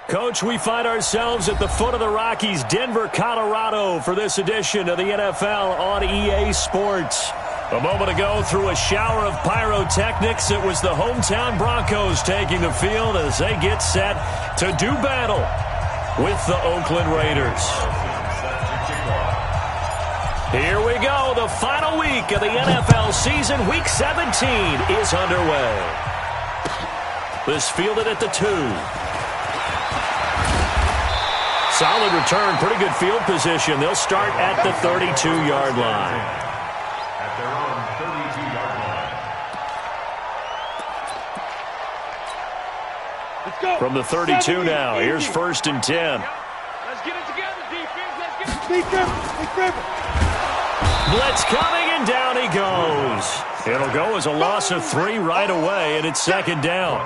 Coach, we find ourselves at the foot of the Rockies, Denver, Colorado, for this edition of the NFL on EA Sports. A moment ago, through a shower of pyrotechnics, it was the hometown Broncos taking the field as they get set to do battle with the Oakland Raiders. Here we go. The final week of the NFL season, Week 17, is underway. This fielded at the 2. Solid return, pretty good field position. They'll start at the 32-yard line. At their own 32-yard line. Let's go. From the 32 now, here's 1st and 10. Let's get it together, defense. Let's get it. Blitz coming, and down he goes. It'll go as a loss of 3 right away, and it's 2nd down.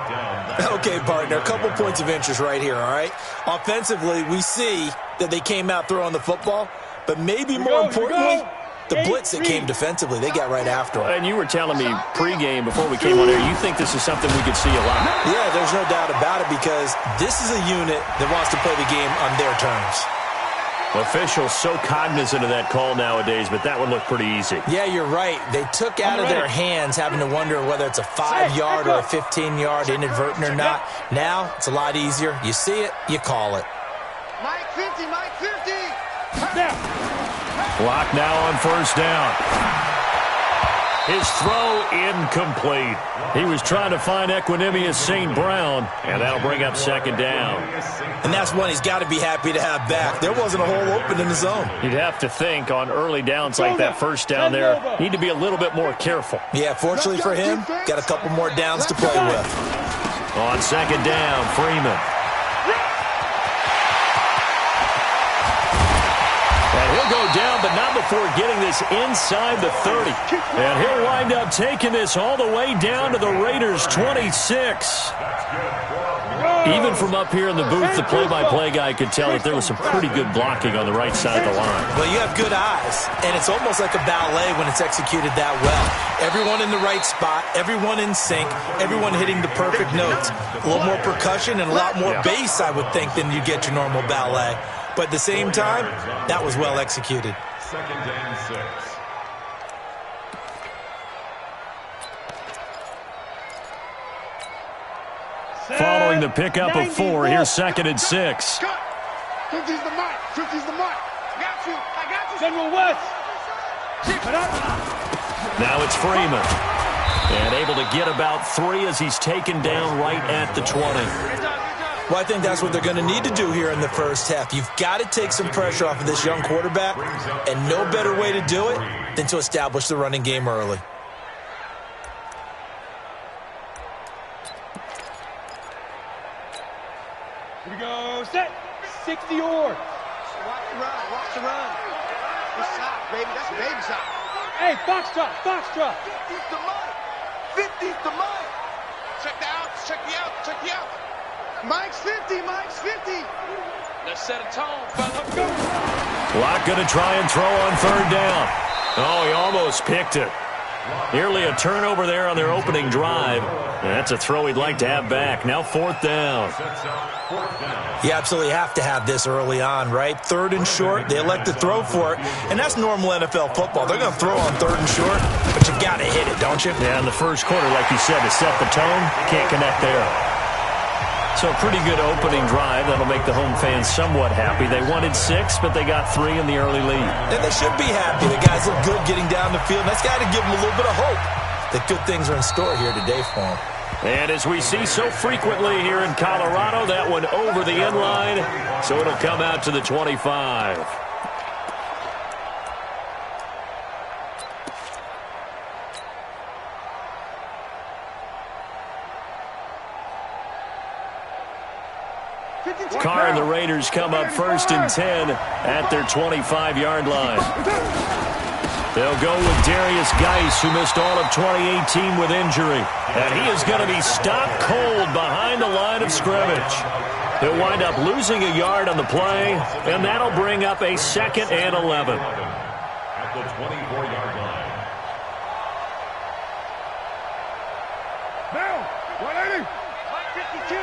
Okay, partner, a couple points of interest right here, all right? Offensively, we see that they came out throwing the football, but maybe more importantly, the blitz that came defensively, they got right after it. And you were telling me pregame before we came on here, you think this is something we could see a lot. Yeah, there's no doubt about it because this is a unit that wants to play the game on their terms. Officials so cognizant of that call nowadays, but that would look pretty easy. Yeah, you're right. They took out of their hands having to wonder whether it's a 5-yard or a 15-yard inadvertent or not. Now, it's a lot easier. You see it, you call it. Mike 50, Mike 50. Block now on 1st down. His throw incomplete. He was trying to find Equanimous St. Brown, and that'll bring up 2nd down. And that's one he's got to be happy to have back. There wasn't a hole open in the zone. You'd have to think on early downs like that 1st down there, need to be a little bit more careful. Yeah, fortunately for him, got a couple more downs to play with. On 2nd down, Freeman. And he'll go down, but not before getting this inside the 30. And he'll wind up taking this all the way down to the Raiders' 26. Even from up here in the booth, the play-by-play guy could tell that there was some pretty good blocking on the right side of the line. Well, you have good eyes, and it's almost like a ballet when it's executed that well. Everyone in the right spot, everyone in sync, everyone hitting the perfect notes. A little more percussion and a lot more bass, I would think, than you get your normal ballet. But at the same time, that was well executed. 2nd and 6. Following the pickup of 4, here's 2nd and 6. 50's the mark. 50's the mark. I got you. General West. Now it's Freeman. And able to get about 3 as he's taken down right at the 20. Well, I think that's what they're going to need to do here in the first half. You've got to take some pressure off of this young quarterback, and no better way to do it than to establish the running game early. Here we go. Set. 60 or. Watch the run. Watch the run. Good shot, baby. That's a baby shot. Hey, box drop. Box drop. 50's the mark. 50's the mark. Check the outs. Check the outs. Check the outs. Mike's 50. Mike's 50. Let's set a tone, fella. Go. Locke going to try and throw on 3rd down. Oh, he almost picked it. Nearly a turnover there on their opening drive. And that's a throw he'd like to have back. Now 4th down. You absolutely have to have this early on, right? 3rd and short, they elect to throw for it, and that's normal NFL football. They're going to throw on 3rd and short, but you got to hit it, don't you? Yeah, in the first quarter, like you said, to set the tone, can't connect there. So a pretty good opening drive. That'll make the home fans somewhat happy. They wanted 6, but they got 3 in the early lead. And they should be happy. The guys look good getting down the field. That's got to give them a little bit of hope that good things are in store here today for them. And as we see so frequently here in Colorado, that one over the end line, so it'll come out to the 25. Carr and the Raiders come up 1st and 10 at their 25-yard line. They'll go with Darius Geis, who missed all of 2018 with injury. And he is going to be stopped cold behind the line of scrimmage. He'll wind up losing a yard on the play, and that'll bring up a 2nd and 11. At the 24-yard line. Now, 180. 52.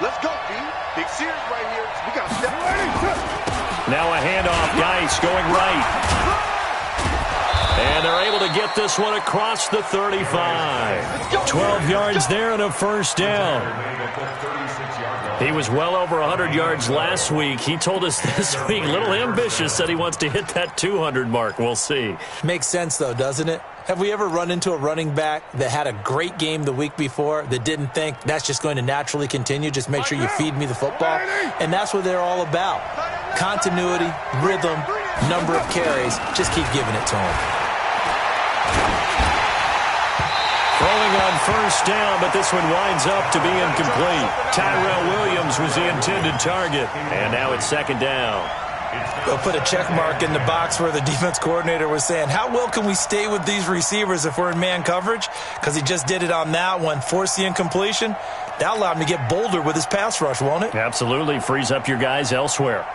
Let's go, B. Big series right here. We got to step ready. Now a handoff. Geis going right. And they're able to get this one across the 35. 12 yards there and a first down. He was well over 100 yards last week. He told us this week, a little ambitious, said he wants to hit that 200 mark. We'll see. Makes sense, though, doesn't it? Have we ever run into a running back that had a great game the week before that didn't think that's just going to naturally continue? Just make sure you feed me the football. And that's what they're all about. Continuity, rhythm, number of carries. Just keep giving it to him. Throwing on first down, but this one winds up to be incomplete. Tyrell Williams was the intended target, and now it's 2nd down. They'll put a check mark in the box where the defense coordinator was saying, how well can we stay with these receivers if we're in man coverage? Because he just did it on that one, forced the incompletion. That allowed him to get bolder with his pass rush, won't it? Absolutely. Frees up your guys elsewhere.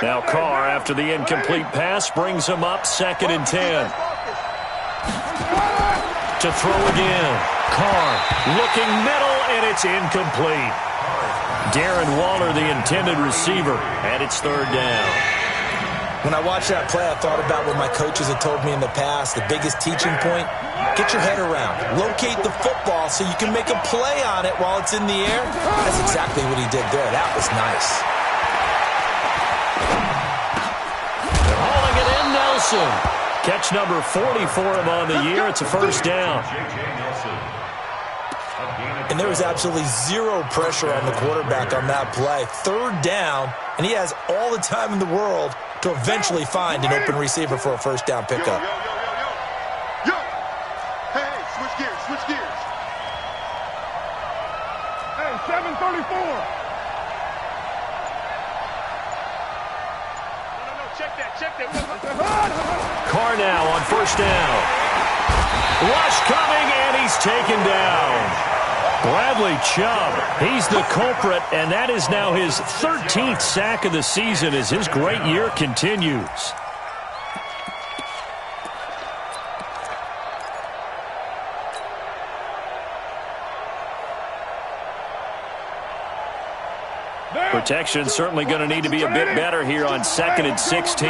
Now Carr, after the incomplete pass, brings him up 2nd and 10. To throw again. Carr looking middle, and it's incomplete. Darren Waller, the intended receiver, and it's 3rd down. When I watched that play, I thought about what my coaches had told me in the past. The biggest teaching point, get your head around. Locate the football so you can make a play on it while it's in the air. That's exactly what he did there. That was nice. They're hauling it in, Nelson. Catch number 40 for him on the year. It's a first down. And there was absolutely zero pressure on the quarterback on that play. 3rd down, and he has all the time in the world to eventually find an open receiver for a first down pickup. Yo. Hey, switch gears, switch gears. Hey, 734. Check that. Carr now on first down. Rush coming, and he's taken down. Bradley Chubb, he's the culprit, and that is now his 13th sack of the season as his great year continues. Protection certainly going to need to be a bit better here on 2nd and 16.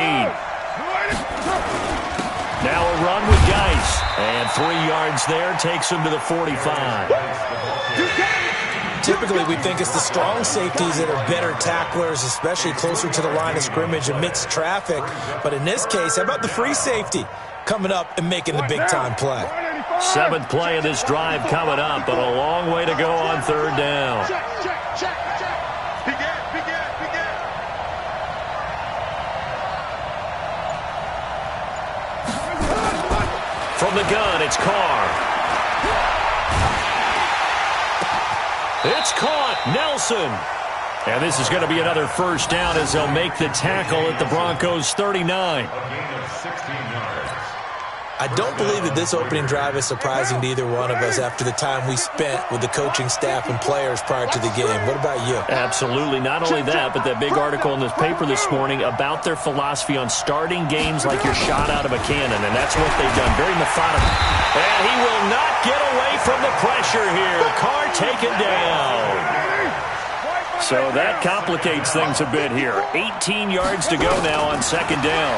Now a run with Geis. And 3 yards there takes him to the 45. Typically, we think it's the strong safeties that are better tacklers, especially closer to the line of scrimmage amidst traffic. But in this case, how about the free safety coming up and making the big-time play? 7th play of this drive coming up, but a long way to go on 3rd down. Check. Begin. From the gun, it's Carr. It's caught. Nelson. And this is going to be another first down as they'll make the tackle at the Broncos' 39. A gain of 16 yards. I don't believe that this opening drive is surprising to either one of us after the time we spent with the coaching staff and players prior to the game. What about you? Absolutely. Not only that, but that big article in this paper this morning about their philosophy on starting games like you're shot out of a cannon, and that's what they've done. Very methodical. And he will not get away from the pressure here. Carr taken down. So that complicates things a bit here. 18 yards to go now on 2nd down.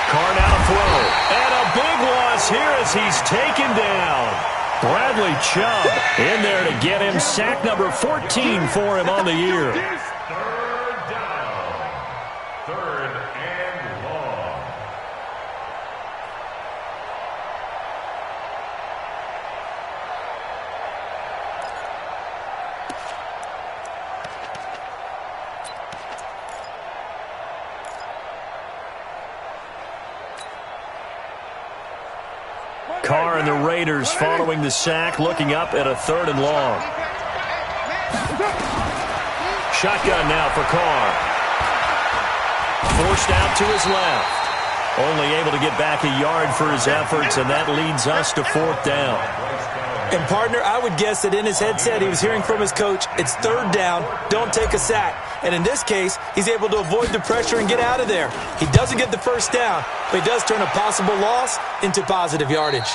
Carr now to throw. And a big loss here as he's taken down. Bradley Chubb in there to get him. Sack number 14 for him on the year. 3rd down. 3rd and long. Carr and the Raiders following the sack, looking up at a 3rd and long. Shotgun now for Carr. Forced out to his left. Only able to get back a yard for his efforts, and that leads us to 4th down. And, partner, I would guess that in his headset he was hearing from his coach, it's 3rd down, don't take a sack. And in this case, he's able to avoid the pressure and get out of there. He doesn't get the 1st down, but he does turn a possible loss into positive yardage.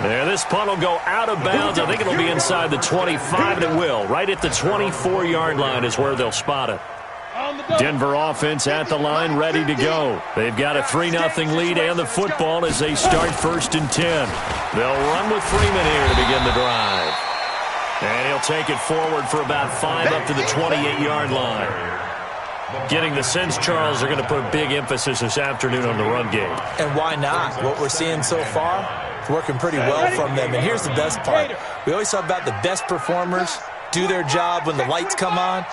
There, this punt will go out of bounds. I think it'll be inside the 25, and it will. Right at the 24-yard line is where they'll spot it. Denver offense at the line, ready to go. They've got a 3-0 lead and the football as they start 1st and 10. They'll run with Freeman here to begin the drive. And he'll take it forward for about 5 up to the 28-yard line. Getting the sense, Charles, are going to put a big emphasis this afternoon on the run game. And why not? What we're seeing so far, it's working pretty well from them. And here's the best part. We always talk about the best performers do their job when the lights come on.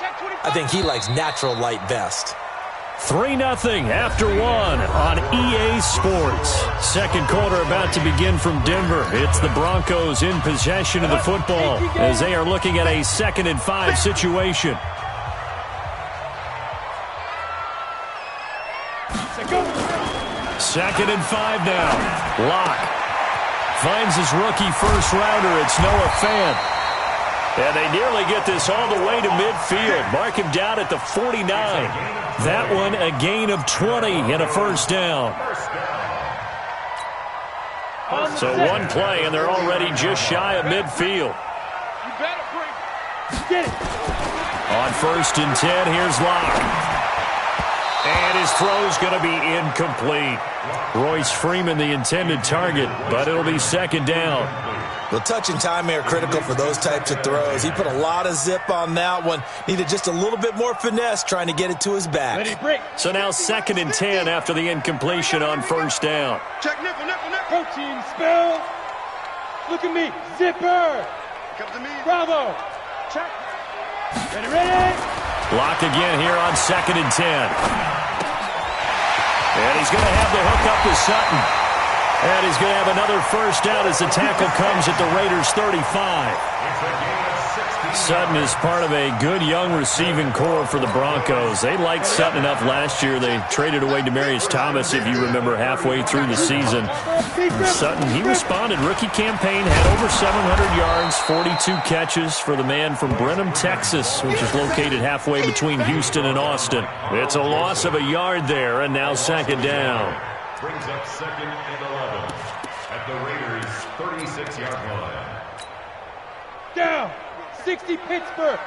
I think he likes natural light best. 3-0 after 1 on EA Sports. Second quarter about to begin from Denver. It's the Broncos in possession of the football as they are looking at a 2nd and 5 situation. Second and 5 now. Locke finds his rookie first-rounder. It's Noah Fant. And they nearly get this all the way to midfield. Mark him down at the 49. That one a gain of 20 and a 1st down. So one play, and they're already just shy of midfield. On 1st and 10, here's Locke. And his throw's going to be incomplete. Royce Freeman, the intended target, but it'll be 2nd down. Well, touch and timing are critical for those types of throws. He put a lot of zip on that one. Needed just a little bit more finesse trying to get it to his back. So now 2nd and 10 after the incompletion on 1st down. Check nickel. Protein spell. Look at me. Zipper. Come to me. Bravo. Check. Ready. Lock again here on 2nd and 10. And he's going to have the hook up to Sutton. And he's going to have another 1st down as the tackle comes at the Raiders' 35. Sutton is part of a good young receiving core for the Broncos. They liked Sutton enough last year. They traded away Demaryius Thomas, if you remember, halfway through the season. And Sutton, he responded. Rookie campaign, had over 700 yards, 42 catches for the man from Brenham, Texas, which is located halfway between Houston and Austin. It's a loss of a yard there, and now 2nd down. Brings up 2nd and 11 at the Raiders' 36-yard line. Down. 60 Pittsburgh.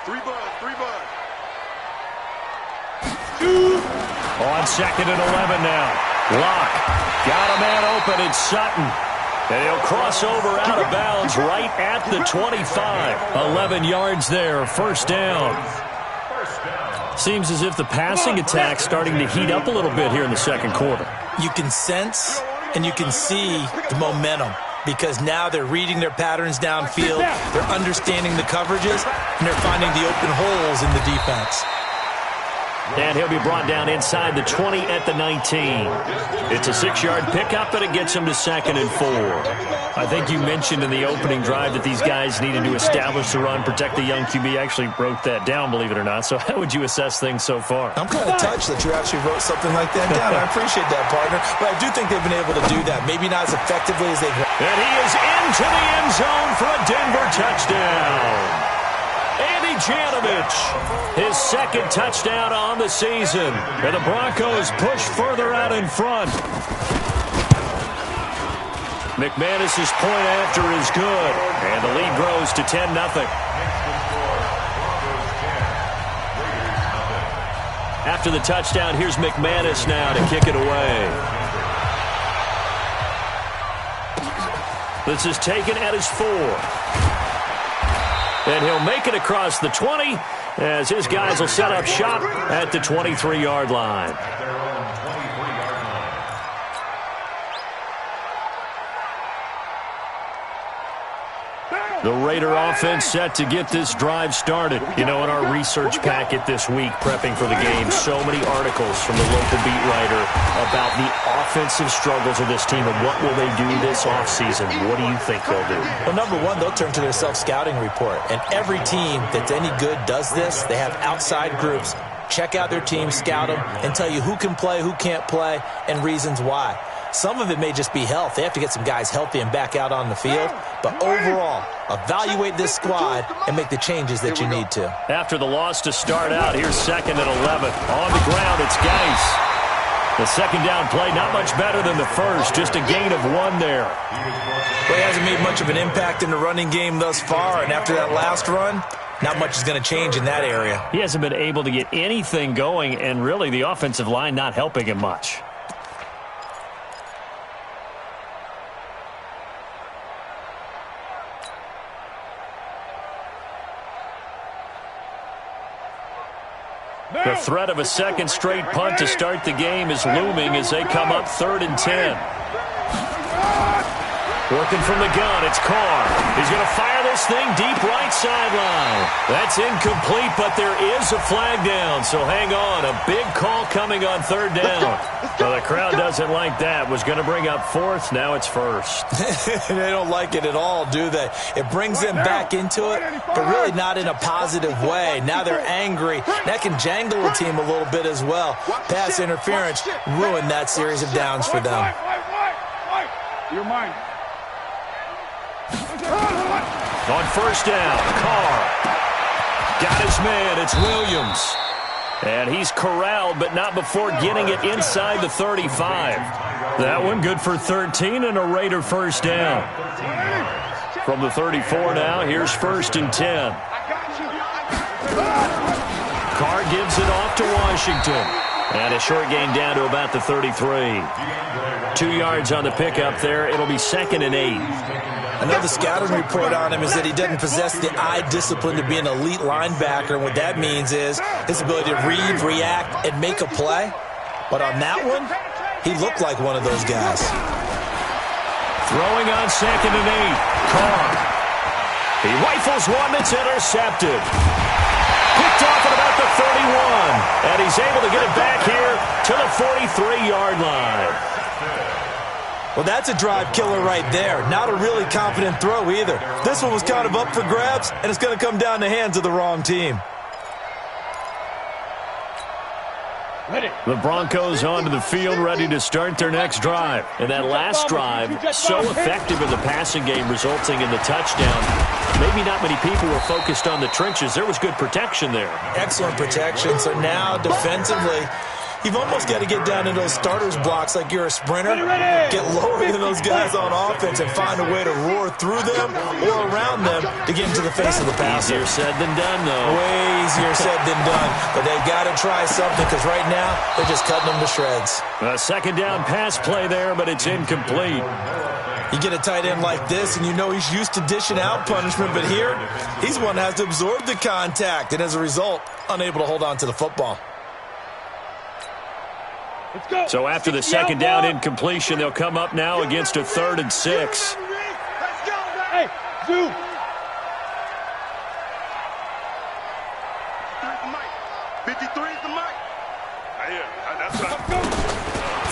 3 bud. 2. On 2nd and 11 now. Locke got a man open. It's Sutton. And he'll cross over out of bounds right at the 25. 11 yards there. 1st down. Seems as if the passing attack's starting to heat up a little bit here in the 2nd quarter. You can sense and you can see the momentum because now they're reading their patterns downfield, they're understanding the coverages, and they're finding the open holes in the defense. And he'll be brought down inside the 20 at the 19. It's a 6-yard pickup, and it gets him to 2nd and 4. I think you mentioned in the opening drive that these guys needed to establish the run, protect the young QB. I actually wrote that down, believe it or not. So how would you assess things so far? I'm kind of touched that you actually wrote something like that down. I appreciate that, partner. But I do think they've been able to do that. Maybe not as effectively as they've. And he is into the end zone for a Denver touchdown. Andy Janovich, his 2nd touchdown on the season. And the Broncos push further out in front. McManus's point after is good. And the lead grows to 10-0. After the touchdown, here's McManus now to kick it away. This is taken at his 4. And he'll make it across the 20 as his guys will set up shop at the 23-yard line. The Raider offense set to get this drive started. You know, in our research packet this week, prepping for the game, so many articles from the local beat writer about the offensive struggles of this team and what will they do this offseason. What do you think they'll do? Well, number one, they'll turn to their self-scouting report. And every team that's any good does this. They have outside groups. Check out their team, scout them, and tell you who can play, who can't play, and reasons why. Some of it may just be health. They have to get some guys healthy and back out on the field. But overall, evaluate this squad and make the changes that you need to. After the loss to start out, here's 2nd and 11. On the ground, it's Geis. The second down play, not much better than the first. Just a gain of 1 there. Well, he hasn't made much of an impact in the running game thus far. And after that last run, not much is going to change in that area. He hasn't been able to get anything going, and really the offensive line not helping him much. The threat of a second straight punt to start the game is looming as they come up 3rd and 10. Working from the gun, it's Carr. He's going to fire this thing deep right sideline. That's incomplete, but there is a flag down, so hang on. A big call coming on 3rd down. Well, the crowd doesn't like that. Was going to bring up 4th, now it's 1st. They don't like it at all, do they? It brings them back into it, but really not in a positive way. Now they're angry. That can jangle a team a little bit as well. Pass interference ruined that series of downs for them. Your mind. On 1st down, Carr. Got his man, it's Williams. And he's corralled, but not before getting it inside the 35. That one good for 13 and a Raider 1st down. From the 34 now, here's 1st and 10. Carr gives it off to Washington. And a short gain down to about the 33. 2 yards on the pickup there. It'll be 2nd and 8. I know the scouting report on him is that he doesn't possess the eye discipline to be an elite linebacker. And what that means is his ability to read, react, and make a play. But on that one, he looked like one of those guys. Throwing on 2nd and 8. Carr. He rifles one that's intercepted. Picked off at about the 31. And he's able to get it back here to the 43-yard line. Well, that's a drive killer right there. Not a really confident throw either. This one was kind of up for grabs, and it's going to come down the hands of the wrong team. The Broncos onto the field ready to start their next drive. And that last drive, so effective in the passing game, resulting in the touchdown. Maybe not many people were focused on the trenches. There was good protection there. Excellent protection. So now defensively, you've almost got to get down to those starters blocks like you're a sprinter. Get lower than those guys on offense and find a way to roar through them or around them to get into the face of the passer. Easier said than done, though. Way easier said than done. But they've got to try something because right now they're just cutting them to shreds. A 2nd down pass play there, but it's incomplete. You get a tight end like this, and you know he's used to dishing out punishment, but here, he's one that has to absorb the contact, and as a result, unable to hold on to the football. So after the 2nd down incompletion, they'll come up now against a 3rd and 6. Hey, Zoo.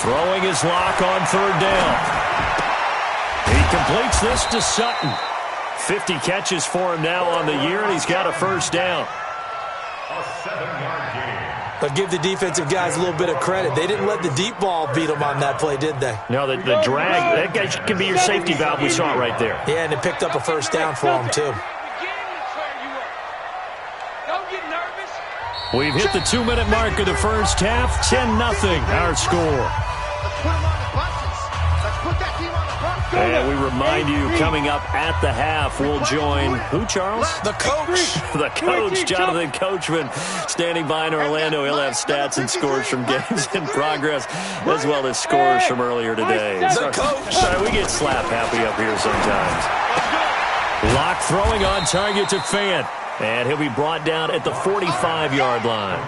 Throwing his lock on 3rd down. He completes this to Sutton. 50 catches for him now on the year, and he's got a 1st down. A 7-yard gain. But give the defensive guys a little bit of credit. They didn't let the deep ball beat them on that play, did they? No, the drag, that guy can be your safety valve. We saw it right there. Yeah, and it picked up a 1st down for him, too. We've hit the 2-minute mark of the first half. 10-0, our score. And we remind you, coming up at the half, we'll join who, Charles? The coach. The coach, Jonathan Coachman, standing by in Orlando. He'll have stats and scores from games in progress, as well as scores from earlier today. The coach. Sorry, we get slap happy up here sometimes. Lock throwing on target to Fant. And he'll be brought down at the 45-yard line.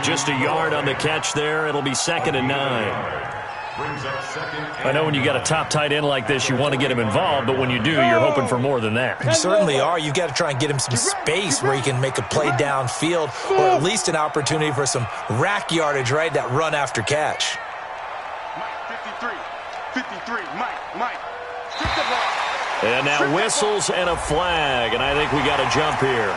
Just a yard on the catch there. It'll be 2nd and 9. brings up second. I know when you got a top tight end like this, you want to get him involved, but when you do, you're hoping for more than that. You certainly are. You've got to try and get him some space where he can make a play downfield, or at least an opportunity for some rack yardage, right? That run after catch. Mike, 53, Mike. And now whistles and a flag, and I think we got a jump here.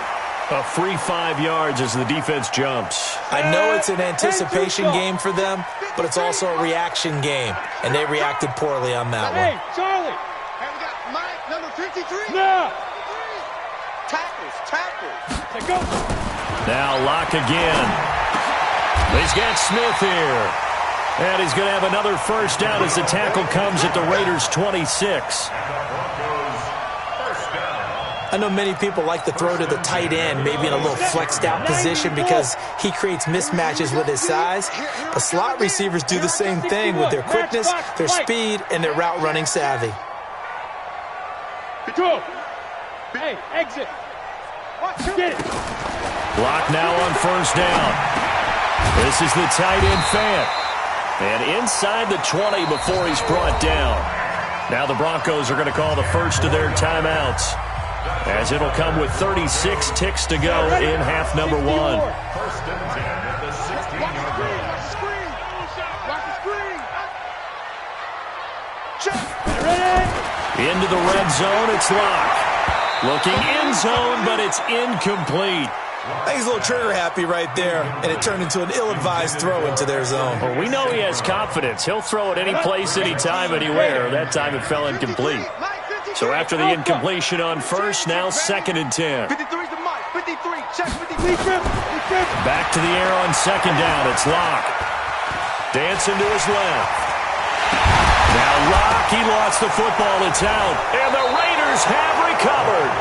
A free 5 yards as the defense jumps. I know it's an anticipation game for them, but it's also a reaction game, and they reacted poorly on that one. Hey, Charlie. And we got Mike, number 53. No. Tackles. Say go. Now lock again. He's got Smith here. And he's going to have another first down as the tackle comes at the Raiders' 26. I know many people like to throw to the tight end, maybe in a little flexed out position because he creates mismatches with his size. But slot receivers do the same thing with their quickness, their speed, and their route running savvy. Go. Hey, exit. Get it. Block now on first down. This is the tight end Fant. And inside the 20 before he's brought down. Now the Broncos are going to call the first of their timeouts, as it'll come with 36 ticks to go in half number 1. First and 10 at the 16-yard line. Into the red zone, it's locked. Looking end zone, but it's incomplete. I think he's a little trigger happy right there, and it turned into an ill-advised throw into their zone. Well, we know he has confidence. He'll throw it any place, anytime, anywhere. That time it fell incomplete. So after the incompletion on first, now second and 10. 53 to Mike. 53. Check 53. Back to the air on second down. It's Locke. Dancing to his left. Now Locke, he lost the football. It's out. And the Raiders have recovered.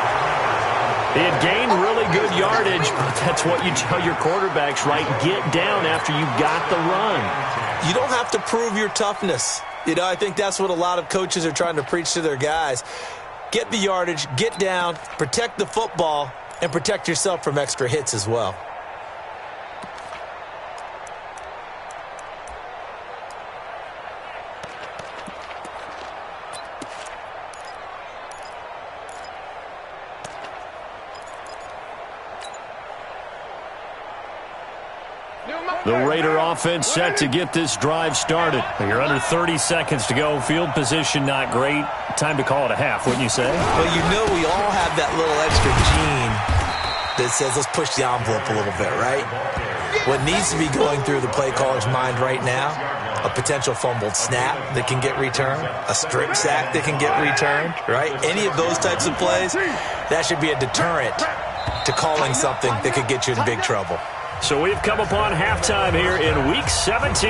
He had gained really good yardage, but that's what you tell your quarterbacks, right? Get down after you got the run. You don't have to prove your toughness. You know, I think that's what a lot of coaches are trying to preach to their guys. Get the yardage, get down, protect the football, and protect yourself from extra hits as well. The Raider offense set to get this drive started. You're under 30 seconds to go. Field position not great. Time to call it a half, wouldn't you say? Well, you know we all have that little extra gene that says let's push the envelope a little bit, right? What needs to be going through the play caller's mind right now, a potential fumbled snap that can get returned, a strip sack that can get returned, right? Any of those types of plays, that should be a deterrent to calling something that could get you in big trouble. So we've come upon halftime here in Week 17.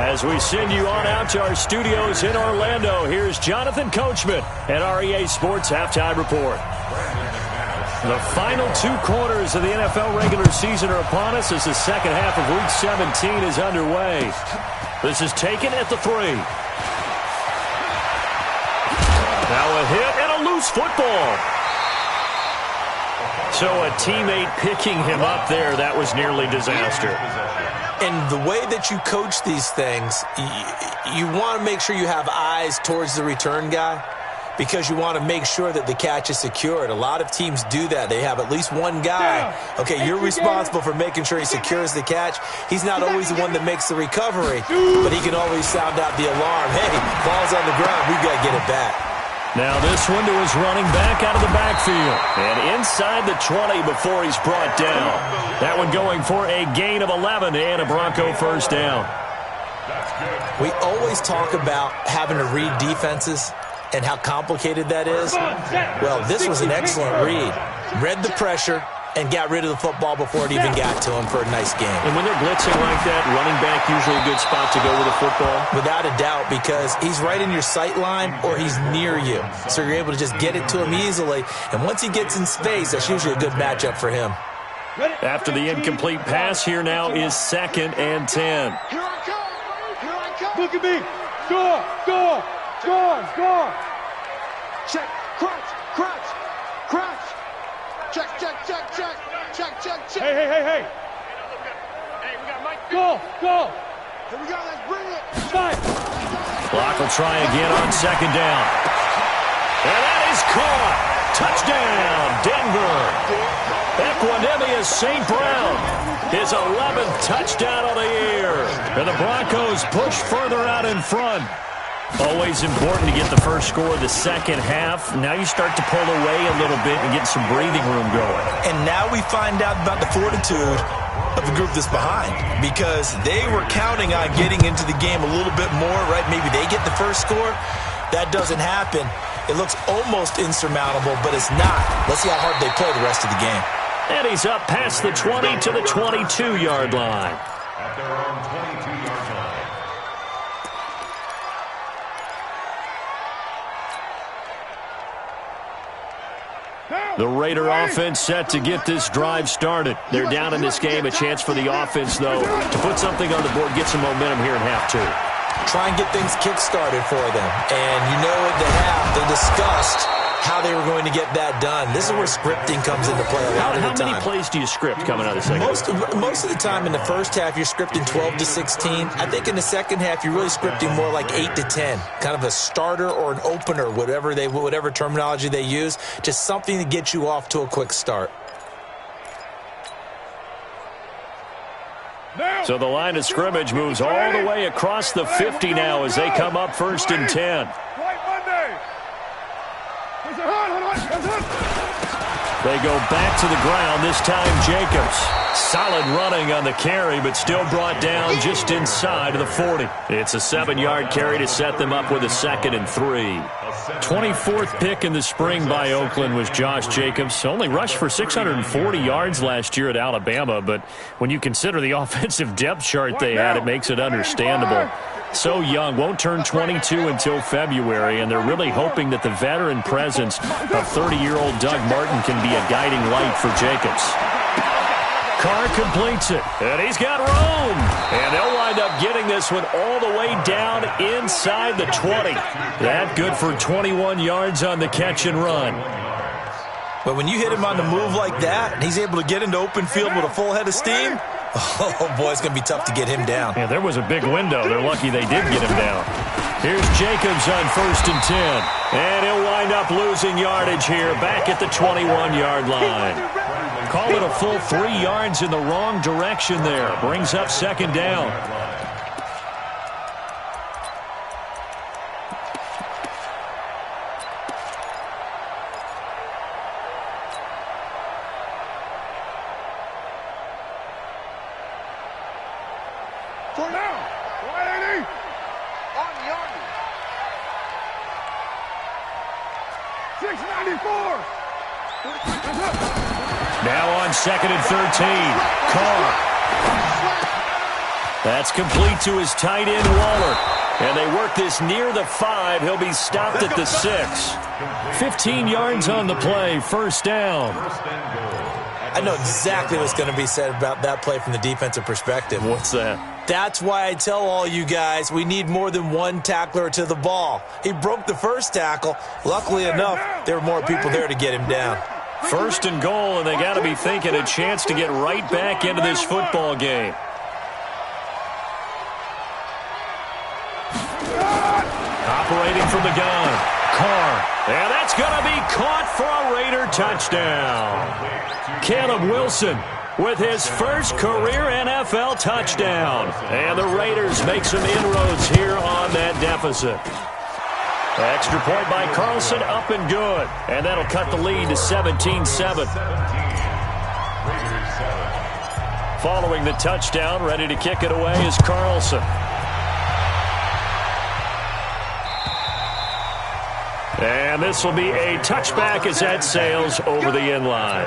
As we send you on out to our studios in Orlando, here's Jonathan Coachman at our EA Sports Halftime Report. The final 2 quarters of the NFL regular season are upon us as the second half of Week 17 is underway. This is taken at the 3. Now a hit and a loose football. So a teammate picking him up there, that was nearly disaster. And the way that you coach these things, you want to make sure you have eyes towards the return guy because you want to make sure that the catch is secured. A lot of teams do that. They have at least one guy. Okay, you're responsible for making sure he secures the catch. He's not always the one that makes the recovery, but he can always sound out the alarm. Hey, ball's on the ground. We've got to get it back. Now this one to his running back out of the backfield. And inside the 20 before he's brought down. That one going for a gain of 11 and a Bronco first down. We always talk about having to read defenses and how complicated that is. Well, this was an excellent read. Read the pressure and got rid of the football before it even got to him for a nice game. And when they're blitzing like that, running back usually a good spot to go with the football? Without a doubt, because he's right in your sight line or he's near you. So you're able to just get it to him easily. And once he gets in space, that's usually a good matchup for him. After the incomplete pass, here now is second and 10. Here I come. Here I come. Look at me. Score. Check. Crunch. Check. Hey. Hey, we got Mike. Go. Here we go. Let's bring it. Five. Clock will try again on second down. And that is caught. Touchdown, Denver. Equanimous St. Brown, his 11th touchdown of the year. And the Broncos push further out in front. Always important to get the first score of the second half. Now you start to pull away a little bit and get some breathing room going. And now we find out about the fortitude of the group that's behind, because they were counting on getting into the game a little bit more, right? Maybe they get the first score. That doesn't happen. It looks almost insurmountable, but it's not. Let's see how hard they play the rest of the game. And he's up past the 20 to the 22-yard line. At their own 22-yard line. The Raider offense set to get this drive started. They're down in this game. A chance for the offense, though, to put something on the board, get some momentum here in half two. Try and get things kick-started for them. And you know at the half, they discussed how they were going to get that done. This is where scripting comes into play a lot of the time. How many plays do you script coming out of the second half? Most of the time in the first half, you're scripting 12 to 16. I think in the second half, you're really scripting more like 8 to 10. Kind of a starter or an opener, whatever terminology they use. Just something to get you off to a quick start. So the line of scrimmage moves all the way across the 50 now as they come up first and 10. They go back to the ground, this time Jacobs. Solid running on the carry, but still brought down just inside of the 40. It's a 7-yard carry to set them up with a 2nd and 3. 24th pick in the spring by Oakland was Josh Jacobs. Only rushed for 640 yards last year at Alabama, but when you consider the offensive depth chart they had, it makes it understandable. So young, won't turn 22 until February, and they're really hoping that the veteran presence of 30-year-old Doug Martin can be a guiding light for Jacobs. Carr completes it, and he's got room. And they'll wind up getting this one all the way down inside the 20. That good for 21 yards on the catch and run. But when you hit him on the move like that, and he's able to get into open field with a full head of steam, oh, boy, it's going to be tough to get him down. Yeah, there was a big window. They're lucky they did get him down. Here's Jacobs on 1st and 10. And he'll wind up losing yardage here back at the 21-yard line. Call it a full 3 yards in the wrong direction there. Brings up 2nd down. For now, 180 on yonder. 694. Now on 2nd and 13. Carr. That's complete to his tight end, Waller. And they work this near the 5. He'll be stopped at the 6. 15 yards on the play. 1st down. I know exactly what's going to be said about that play from the defensive perspective. What's that? That's why I tell all you guys we need more than one tackler to the ball. He broke the first tackle. Luckily enough, there were more people there to get him down. 1st and goal, and they got to be thinking a chance to get right back into this football game. Operating from the gun, Carr. And that's going to be caught for a Raider touchdown. Caleb Wilson with his first career NFL touchdown. And the Raiders make some inroads here on that deficit. Extra point by Carlson, up and good. And that'll cut the lead to 17-7. Following the touchdown, ready to kick it away is Carlson. And this will be a touchback as that sails over the end line.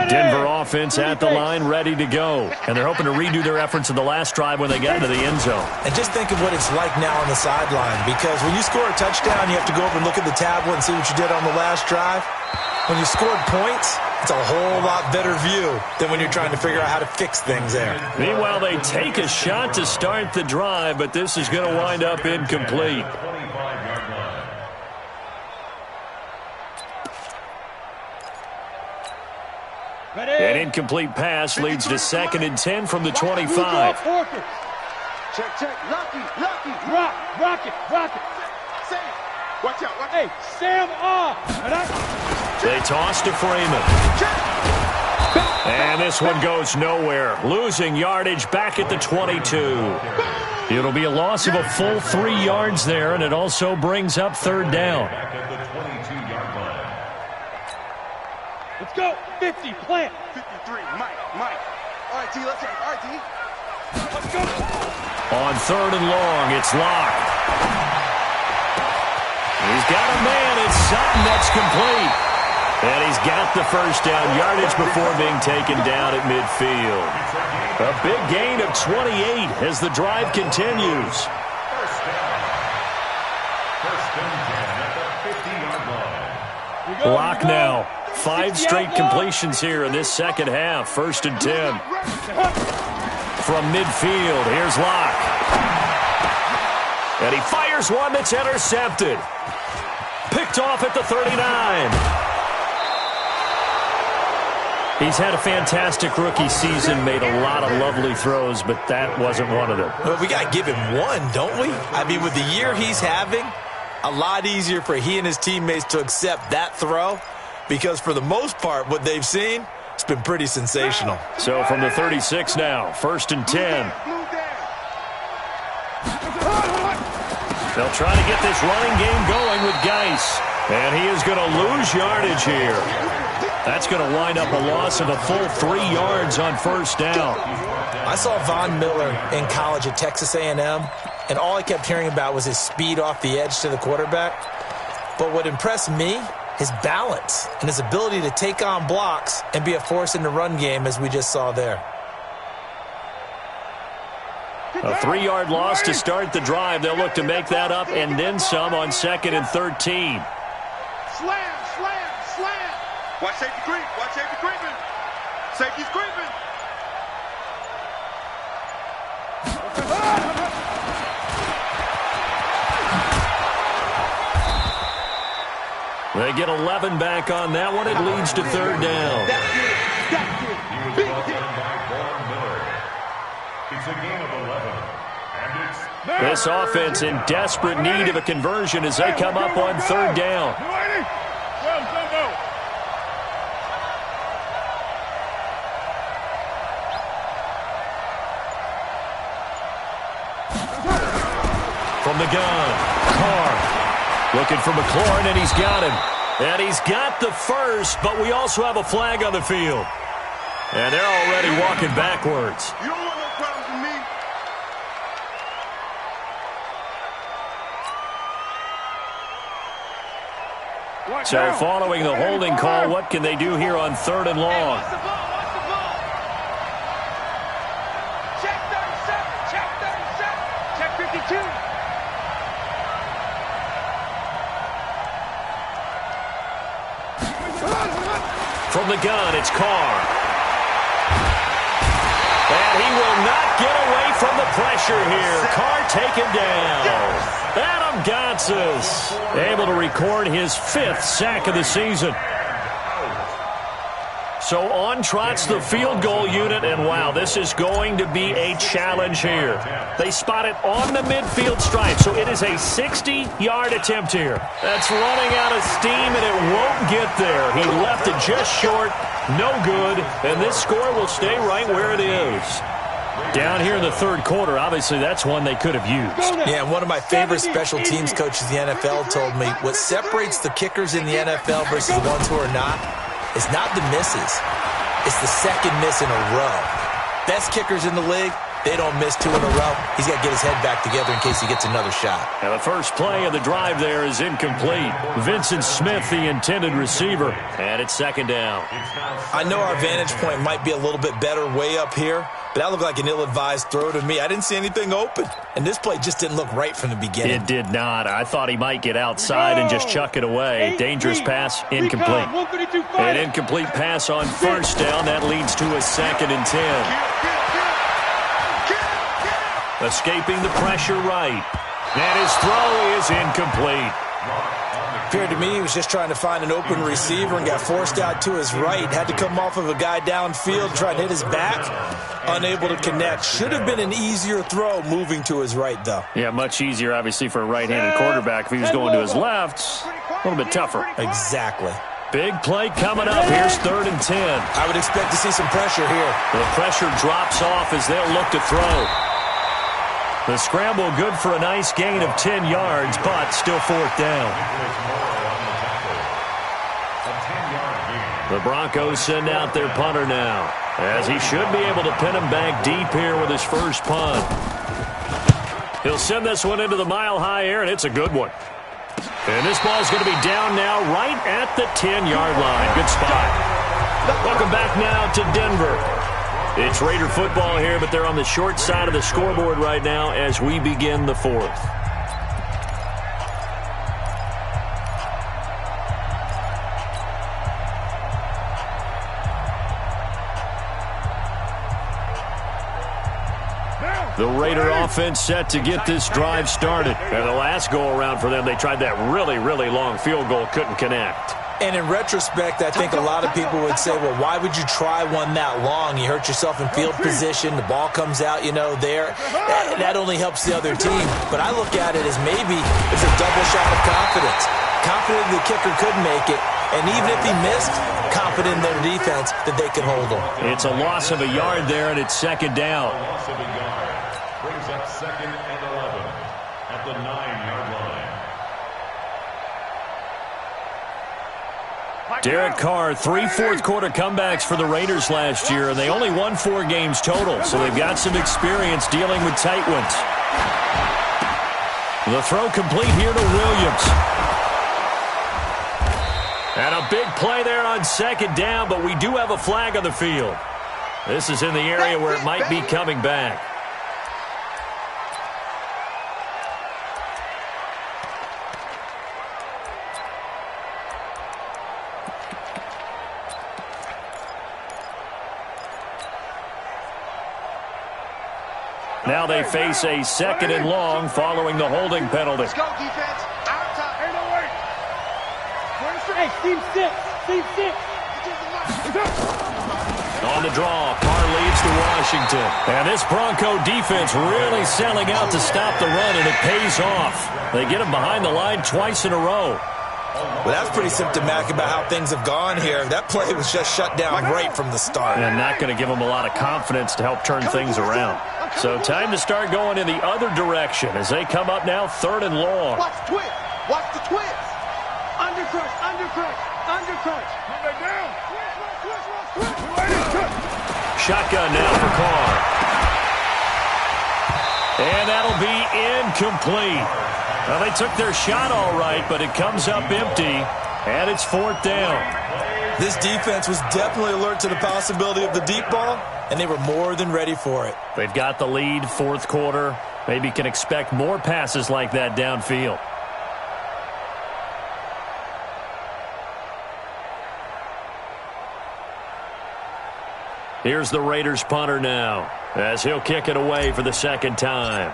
Denver offense at the line, ready to go. And they're hoping to redo their efforts in the last drive when they got into the end zone. And just think of what it's like now on the sideline, because when you score a touchdown, you have to go up and look at the tablet and see what you did on the last drive. When you scored points, it's a whole lot better view than when you're trying to figure out how to fix things there. Meanwhile, they take a shot to start the drive, but this is going to wind up incomplete. An incomplete pass leads to 2nd and 10 from the 25. Check, check. Lucky. Rock it. Sam. Watch out. Hey, Sam off. They toss to Freeman. And this one goes nowhere. Losing yardage back at the 22. It'll be a loss of a full 3 yards there, and it also brings up 3rd down. Back at the 22-yard line. Let's go. 50, plant. 53, Mike. All right, T, let's go. All right, T. Let's go. On 3rd and long, it's Locke. He's got a man. It's Sutton. That's complete. And he's got the first down yardage before being taken down at midfield. A big gain of 28 as the drive continues. First and 10 at the 50-yard line. Locke now. 5 straight completions here in this second half. 1st and 10. From midfield, here's Locke. And he fires one that's intercepted. Picked off at the 39. He's had a fantastic rookie season, made a lot of lovely throws, but that wasn't one of them. Well, we got to give him one, don't we? I mean, with the year he's having, a lot easier for he and his teammates to accept that throw because for the most part, what they've seen, it's been pretty sensational. So from the 36 now, 1st and 10. They'll try to get this running game going with Geis. And he is going to lose yardage here. That's going to wind up a loss of a full 3 yards on 1st down. I saw Von Miller in college at Texas A&M, and all I kept hearing about was his speed off the edge to the quarterback. But what impressed me, his balance and his ability to take on blocks and be a force in the run game as we just saw there. A 3-yard loss to start the drive. They'll look to make that up and then some on 2nd and 13. Slam. Watch safety creeping. Safety's creeping. They get 11 back on that one. It leads to 3rd down. He was brought down by Von Miller. It's a gain of 11. And it's This offense in desperate need of a conversion as they come up on 3rd down. From the gun, Carr looking for McLaurin, and he's got him. And he's got the first, but we also have a flag on the field. And they're already walking backwards. You don't want no problems with me. So following the holding call, what can they do here on 3rd and long? Watch the ball. Check 37. Check 52. From the gun, it's Carr. And he will not get away from the pressure here. Carr taken down. Adam Gotsis able to record his 5th sack of the season. So on trots the field goal unit, and wow, this is going to be a challenge here. They spot it on the midfield stripe, so it is a 60-yard attempt here. That's running out of steam, and it won't get there. He left it just short, no good, and this score will stay right where it is. Down here in the 3rd quarter, obviously that's one they could have used. Yeah, one of my favorite special teams coaches in the NFL told me what separates the kickers in the NFL versus the ones who are not is not the misses. It's the second miss in a row. Best kickers in the league, they don't miss 2 in a row. He's got to get his head back together in case he gets another shot. Now the first play of the drive there is incomplete. Vincent Smith, the intended receiver, and it's 2nd down. I know our vantage point might be a little bit better way up here, but that looked like an ill-advised throw to me. I didn't see anything open, and this play just didn't look right from the beginning. It did not. I thought he might get outside and just chuck it away. Dangerous pass, incomplete. An incomplete pass on 1st down. That leads to a 2nd and 10. Escaping the pressure right. And his throw is incomplete. Appeared to me he was just trying to find an open receiver and got forced out to his right. Had to come off of a guy downfield, try to hit his back. Unable to connect. Should have been an easier throw moving to his right, though. Yeah, much easier, obviously, for a right-handed quarterback. If he was going to his left, a little bit tougher. Exactly. Big play coming up. Here's 3rd and 10. I would expect to see some pressure here. The pressure drops off as they'll look to throw. The scramble good for a nice gain of 10 yards, but still 4th down. The Broncos send out their punter now, as he should be able to pin him back deep here with his first punt. He'll send this one into the mile-high air, and it's a good one. And this ball's going to be down now right at the 10-yard line. Good spot. Welcome back now to Denver. It's Raider football here, but they're on the short side of the scoreboard right now as we begin the 4th. The Raider offense set to get this drive started. And the last go-around for them, they tried that really, really long field goal, couldn't connect. And in retrospect, I think a lot of people would say, well, why would you try one that long? You hurt yourself in field position. The ball comes out, there. That only helps the other team. But I look at it as maybe it's a double shot of confidence. Confident the kicker could make it. And even if he missed, confident in their defense that they could hold him. It's a loss of a yard there, and it's 2nd down. Loss of a yard brings up 2nd and 11 at the 9-yard line. Derek Carr, 3 fourth-quarter comebacks for the Raiders last year, and they only won 4 games total, so they've got some experience dealing with tight ones. The throw complete here to Williams. And a big play there on 2nd down, but we do have a flag on the field. This is in the area where it might be coming back. Now they face a 2nd and long following the holding penalty. Let's go, defense. Out top. Hey, no way. Hey, team 6. Team 6. On the draw, Carr leads to Washington. And this Bronco defense really selling out to stop the run, and it pays off. They get him behind the line twice in a row. Well, that's pretty symptomatic about how things have gone here. That play was just shut down right from the start. And not going to give them a lot of confidence to help turn things around. So time to start going in the other direction as they come up now 3rd and long. Watch the twist. Watch the twist. Undercrunch, undercrunch, undercrunch. Come down. Shotgun now for Carr. And that'll be incomplete. Well, they took their shot all right, but it comes up empty, and it's 4th down. This defense was definitely alert to the possibility of the deep ball, and they were more than ready for it. They've got the lead, 4th quarter. Maybe can expect more passes like that downfield. Here's the Raiders punter now, as he'll kick it away for the 2nd time.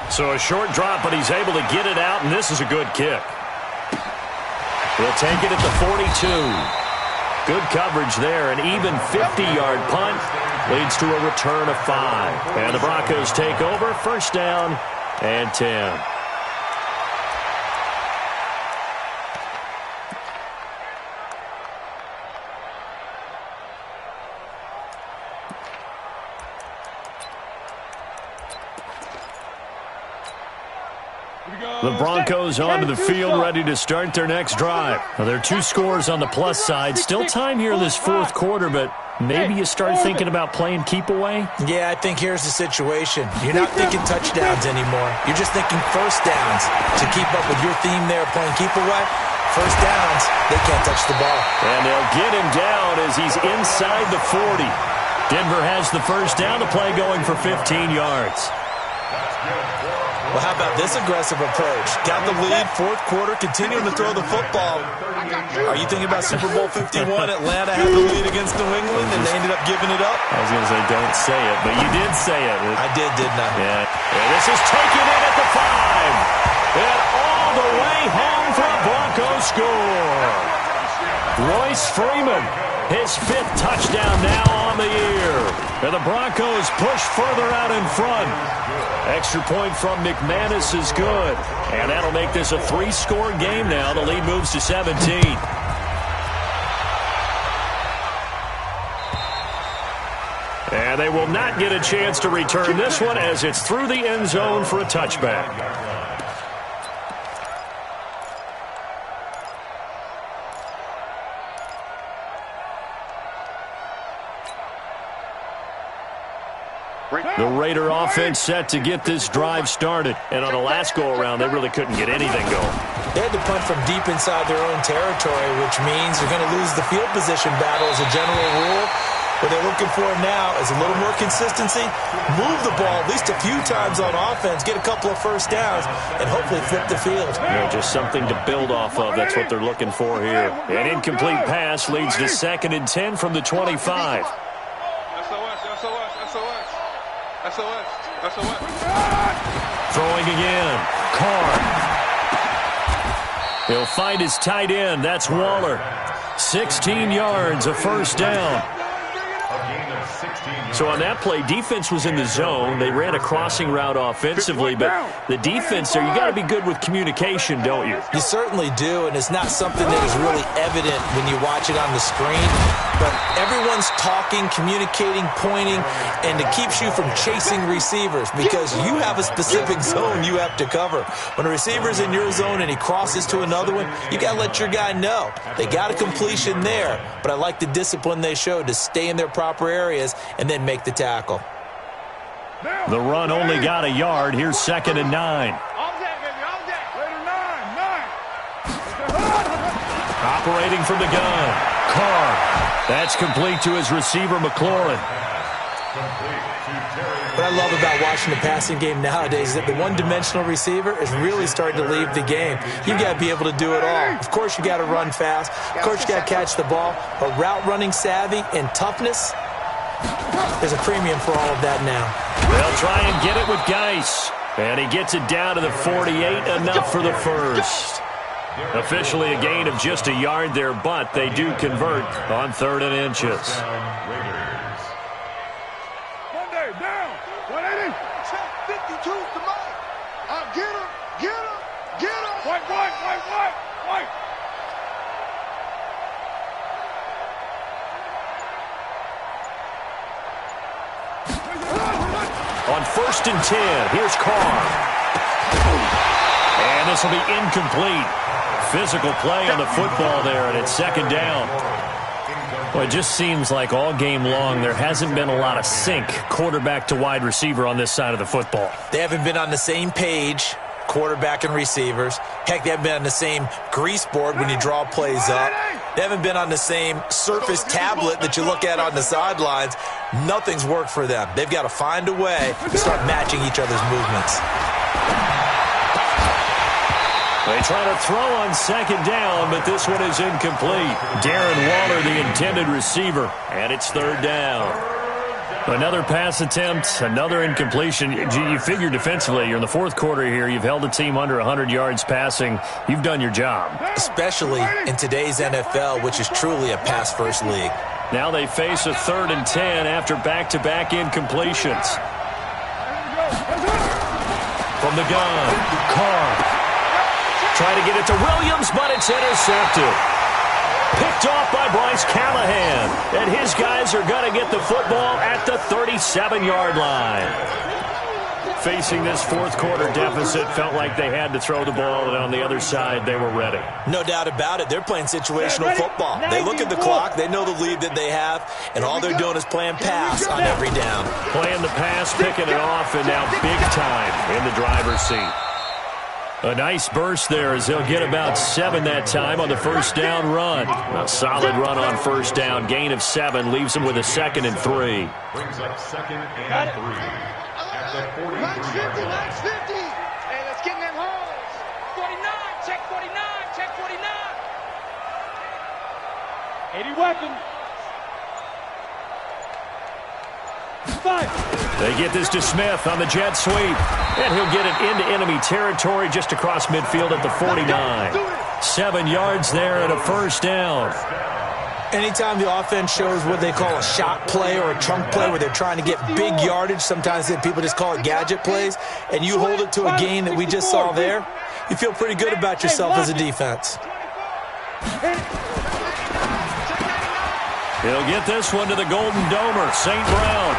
So a short drop, but he's able to get it out, and this is a good kick. He'll take it at the 42. Good coverage there. An even 50-yard punt leads to a return of 5. And the Broncos take over, 1st down and 10. The Broncos onto the field, ready to start their next drive. Well, there are 2 scores on the plus side. Still time here in this 4th quarter, but maybe you start thinking about playing keep away? Yeah, I think here's the situation. You're not thinking touchdowns anymore. You're just thinking 1st downs. To keep up with your theme there, playing keep away, 1st downs, they can't touch the ball. And they'll get him down as he's inside the 40. Denver has the 1st down, the play going for 15 yards. Well, how about this aggressive approach? Got the lead, 4th quarter, continuing to throw the football. Are you thinking about Super Bowl 51? Atlanta had the lead against New England, and they ended up giving it up? I was going to say, don't say it, but you did say it. I did, didn't I? Yeah. And this is taken in at the 5. score. Royce Freeman, his 5th touchdown now on the year. And the Broncos push further out in front. Extra point from McManus is good. And that'll make this a 3-score game now. The lead moves to 17. And they will not get a chance to return this one as it's through the end zone for a touchback. The Raider offense set to get this drive started. And on the last go-around, they really couldn't get anything going. They had to punt from deep inside their own territory, which means they're going to lose the field position battle as a general rule. What they're looking for now is a little more consistency, move the ball at least a few times on offense, get a couple of first downs, and hopefully flip the field. Just something to build off of. That's what they're looking for here. An incomplete pass leads to 2nd and 10 from the 25. Throwing again. Carr. He'll find his tight end. That's Waller. 16 yards, a first down. So on that play, defense was in the zone. They ran a crossing route offensively, but the defense there, you got to be good with communication, don't you? You certainly do, and it's not something that is really evident when you watch it on the screen. But everyone's talking, communicating, pointing, and it keeps you from chasing receivers because you have a specific zone you have to cover. When a receiver's in your zone and he crosses to another one, you got to let your guy know. They got a completion there, but I like the discipline they showed to stay in their proper areas and then make the tackle. The run only got a yard. Here's 2nd and 9. Operating from the gun. Carr. That's complete to his receiver, McLaurin. What I love about watching the passing game nowadays is that the one-dimensional receiver is really starting to leave the game. You've got to be able to do it all. Of course, you got to run fast. Of course, you got to catch the ball. But route running savvy and toughness, there's a premium for all of that now. They'll try and get it with Geis. And he gets it down to the 48, enough for the first. Officially a gain of just a yard there, but they do convert on 3rd and inches. Monday, down. 180. Check 52 to Mike. Get him, get him, get him. White. On 1st and 10, here's Carr. And this will be incomplete. Physical play on the football there, and it's 2nd down. Well, it just seems like all game long there hasn't been a lot of sync quarterback to wide receiver on this side of the football. They haven't been on the same page, quarterback and receivers. Heck, they haven't been on the same grease board when you draw plays up. They haven't been on the same surface tablet that you look at on the sidelines. Nothing's worked for them. They've got to find a way to start matching each other's movements. They try to throw on 2nd down, but this one is incomplete. Darren Waller, the intended receiver, and it's 3rd down. Another pass attempt, another incompletion. You figure defensively, you're in the 4th quarter here. You've held the team under 100 yards passing. You've done your job. Especially in today's NFL, which is truly a pass-first league. Now they face a 3rd and 10 after back-to-back incompletions. From the gun, Carr. Try to get it to Williams, but it's intercepted. Picked off by Bryce Callahan. And his guys are going to get the football at the 37-yard line. Facing this 4th quarter deficit, felt like they had to throw the ball, and on the other side, they were ready. No doubt about it. They're playing situational football. They look at the clock. They know the lead that they have, and all they're doing is playing pass on every down. Playing the pass, picking it off, and now big time in the driver's seat. A nice burst there as he'll get about 7 that time on the 1st down run. A solid run on 1st down. Gain of 7 leaves him with a 2nd and 3. Brings up 2nd and 3 at the 43 Max 50, yard line. Max 50. Hey, let's get in them holes. 49, check 49, check 49. 80 weapon. 5. They get this to Smith on the jet sweep. And he'll get it into enemy territory just across midfield at the 49. 7 yards there and a first down. Anytime the offense shows what they call a shot play or a chunk play where they're trying to get big yardage, sometimes people just call it gadget plays, and you hold it to a gain that we just saw there, you feel pretty good about yourself as a defense. He'll get this one to the Golden Domer, St. Brown.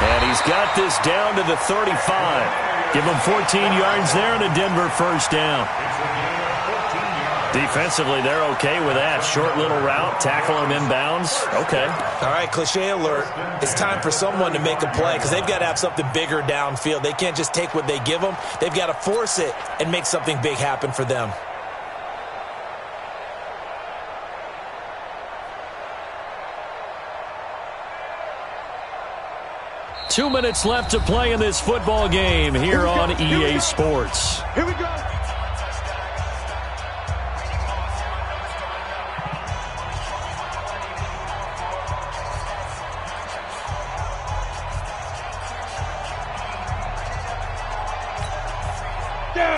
And he's got this down to the 35. Give him 14 yards there and a Denver first down. Defensively, they're okay with that. Short little route, tackle him inbounds. Okay. All right, cliche alert. It's time for someone to make a play because they've got to have something bigger downfield. They can't just take what they give them. They've got to force it and make something big happen for them. Two minutes left to play in this football game here on EA Sports. Here we go.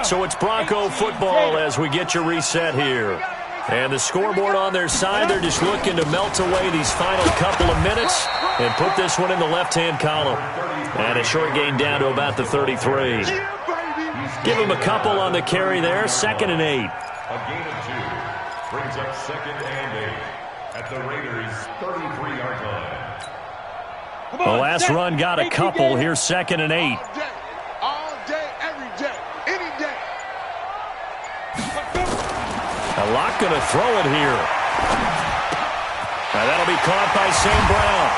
So it's Bronco football as we get you reset here. And the scoreboard on their side, they're just looking to melt away these final couple of minutes and put this one in the left-hand column. And a short gain down to about the 33. Give him a couple on the carry there, 2nd and 8. A gain of 2 brings up 2nd and 8 at the Raiders' 33-yard line. The last run got a couple. Here's 2nd and 8. All day, every day, any day. A lot going to throw it here. Now that'll be caught by St. Brown.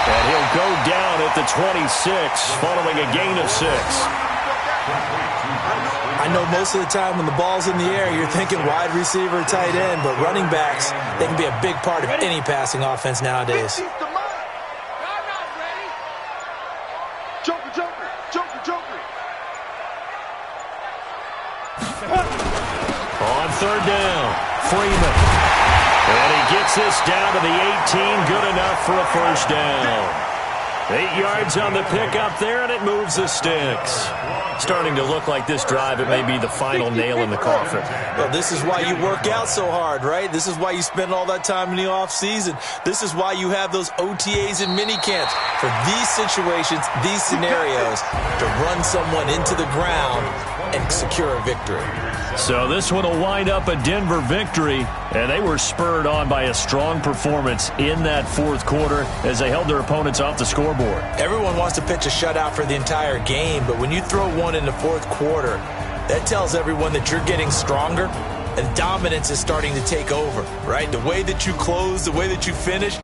And he'll go down at the 26, following a gain of 6. I know most of the time when the ball's in the air, you're thinking wide receiver, tight end, but running backs, they can be a big part of any passing offense nowadays. Joker, Joker, Joker, Joker. On 3rd down, Freeman. And he gets this down to the 18, good enough for a first down. 8 yards on the pickup there, and it moves the sticks. Starting to look like this drive, it may be the final nail in the coffin. Well, this is why you work out so hard, right? This is why you spend all that time in the offseason. This is why you have those OTAs and mini camps for these situations, these scenarios, to run someone into the ground and secure a victory. So this one will wind up a Denver victory, and they were spurred on by a strong performance in that 4th quarter as they held their opponents off the scoreboard. Everyone wants to pitch a shutout for the entire game, but when you throw one in the 4th quarter, that tells everyone that you're getting stronger and dominance is starting to take over, right? The way that you close, the way that you finish,